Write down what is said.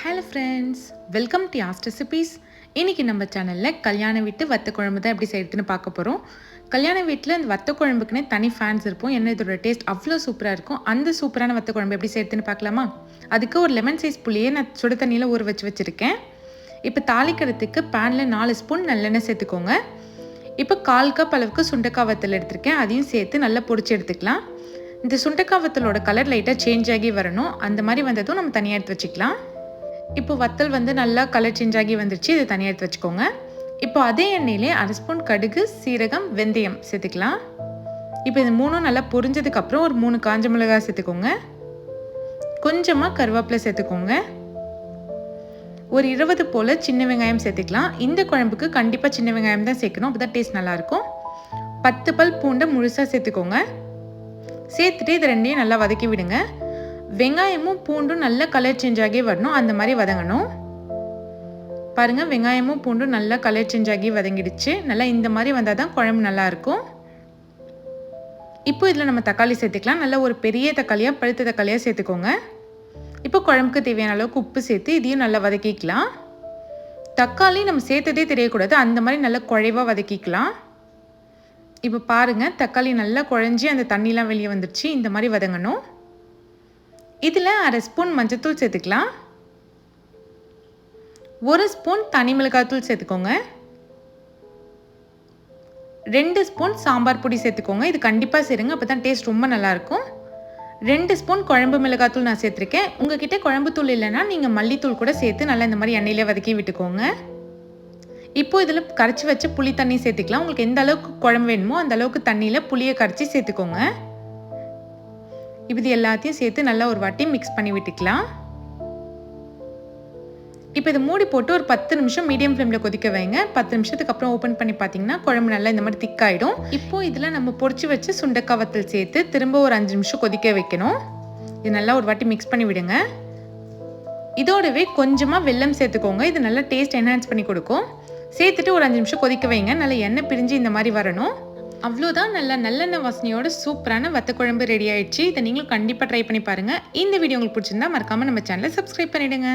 Hello friends, welcome to asked recipes. இன்றைக்கி நம்ம சேனலில் கல்யாண வீட்டு வத்த குழம்பு தான் எப்படி செய்யறதுன்னு பார்க்க போகிறோம். கல்யாண வீட்டில் அந்த வத்த குழம்புக்குன்னே தனி ஃபேன்ஸ் இருப்போம். ஏன்னா இதோட டேஸ்ட் அவ்வளோ சூப்பராக இருக்கும். அந்த சூப்பரான வத்த குழம்பு எப்படி செய்யறதுன்னு பார்க்கலாமா? அதுக்கு ஒரு லெமன் சைஸ் புளியை நான் சுடு தண்ணியில் ஊற வச்சுருக்கேன். இப்போ தாளிக்கிறதுக்கு பேனில் 4 ஸ்பூன் நல்லெண்ணெய் சேர்த்துக்கோங்க. இப்போ 1/4 கப் அளவுக்கு சுண்டைக்காய் வத்தல் எடுத்திருக்கேன். அதையும் சேர்த்து நல்லா பொரிச்சு எடுத்துக்கலாம். இந்த சுண்டைக்காய் வத்தலோட கலர் லைட்டாக சேஞ்ச் ஆகி வரணும். அந்த மாதிரி வந்ததும் நம்ம தனியாக எடுத்து வச்சுக்கலாம். இப்போ வத்தல் நல்லா கலர் சேஞ்ச் ஆகி வந்துருச்சு. இதை தனியாக எடுத்து வச்சுக்கோங்க. இப்போ அதே எண்ணெயிலே 1/2 ஸ்பூன் கடுகு, சீரகம், வெந்தயம் சேர்த்துக்கலாம். இப்போ இது மூணும் நல்லா பொரிஞ்சதுக்கப்புறம் ஒரு 3 காஞ்ச மிளகாய் சேர்த்துக்கோங்க. கொஞ்சமாக கருவேப்பிலை சேர்த்துக்கோங்க. ஒரு 20 போல் சின்ன வெங்காயம் சேர்த்துக்கலாம். இந்த குழம்புக்கு கண்டிப்பாக சின்ன வெங்காயம் தான் சேர்க்கணும், அப்போ தான் டேஸ்ட் நல்லாயிருக்கும். 10 பல் பூண்டை முழுசாக சேர்த்துக்கோங்க. சேர்த்துட்டு இது ரெண்டையும் நல்லா வதக்கி விடுங்க. வெங்காயமும் பூண்டும் நல்லா கலர் சேஞ்ச் ஆகி வரணும், அந்த மாதிரி வதங்கணும். பாருங்கள், வெங்காயமும் பூண்டும் நல்லா கலர் சேஞ்ச் ஆகி வதங்கிடுச்சு. நல்லா இந்த மாதிரி வந்தால் தான் குழம்பு நல்லாயிருக்கும். இப்போ இதில் நம்ம தக்காளி சேர்த்துக்கலாம். நல்லா ஒரு பெரிய தக்காளியாக பழுத்த தக்காளியாக சேர்த்துக்கோங்க. இப்போ குழம்புக்கு தேவையான அளவுக்கு உப்பு சேர்த்து இதையும் நல்லா வதக்கிக்கலாம். தக்காளி நம்ம சேர்த்ததே தெரியக்கூடாது, அந்த மாதிரி நல்லா குழைவாக வதக்கிக்கலாம். இப்போ பாருங்கள், தக்காளி நல்லா குழஞ்சி அந்த தண்ணிலாம் வெளியே வந்துடுச்சு. இந்த மாதிரி வதங்கணும். இதில் 1/2 ஸ்பூன் மஞ்சத்தூள் சேர்த்துக்கலாம். 1 ஸ்பூன் தனி மிளகாய்த்தூள் சேர்த்துக்கோங்க. 2 ஸ்பூன் சாம்பார் பொடி சேர்த்துக்கோங்க. இது கண்டிப்பாக சேருங்க, அப்போ தான் டேஸ்ட் ரொம்ப நல்லாயிருக்கும். 2 ஸ்பூன் குழம்பு மிளகாய்த்தூள் நான் சேர்த்துருக்கேன். உங்ககிட்ட குழம்பு தூள் இல்லைன்னா நீங்கள் மல்லித்தூள் கூட சேர்த்து நல்லா இந்த மாதிரி எண்ணெயிலே வதக்கி விட்டுக்கோங்க. இப்போது இதில் கரைச்சி வச்ச புளி தண்ணி சேர்த்துக்கலாம். உங்களுக்கு எந்த அளவுக்கு குழம்பு வேணுமோ அந்த அளவுக்கு தண்ணியில் புளியை கரைச்சி சேர்த்துக்கோங்க. இது எல்லாத்தையும் சேர்த்து நல்லா ஒரு வாட்டி மிக்ஸ் பண்ணி விட்டுக்கலாம். இப்போ இதை மூடி போட்டு ஒரு 10 நிமிஷம் மீடியம் ஃப்ளேமில் கொதிக்க வைங்க. 10 நிமிஷத்துக்கு அப்புறம் ஓப்பன் பண்ணி பார்த்தீங்கன்னா குழம்பு நல்லா இந்த மாதிரி திக்காயிடும். இப்போ இதில் நம்ம பொரிச்சு வச்சு சுண்டைக்காய் வத்தல் சேர்த்து திரும்ப ஒரு 5 நிமிஷம் கொதிக்க வைக்கணும். இது நல்லா ஒரு வாட்டி மிக்ஸ் பண்ணி விடுங்க. இதோடவே கொஞ்சமாக வெல்லம் சேர்த்துக்கோங்க. இது நல்லா டேஸ்ட் என்ஹான்ஸ் பண்ணி கொடுக்கும். சேர்த்துட்டு ஒரு 5 நிமிஷம் கொதிக்க வைங்க. நல்லா எண்ணெய் பிரிஞ்சு இந்த மாதிரி வரணும். அவ்வளோதான், நல்லா நல்லெண்ணெய் வாசனையோட சூப்பரான வத்த குழம்பு ரெடி ஆயிடுச்சு. இதை நீங்களும் கண்டிப்பாக ட்ரை பண்ணி பாருங்கள். இந்த வீடியோ உங்களுக்கு பிடிச்சிருந்தா மறக்காமல் நம்ம சேனலை சப்ஸ்கிரைப் பண்ணிவிடுங்க.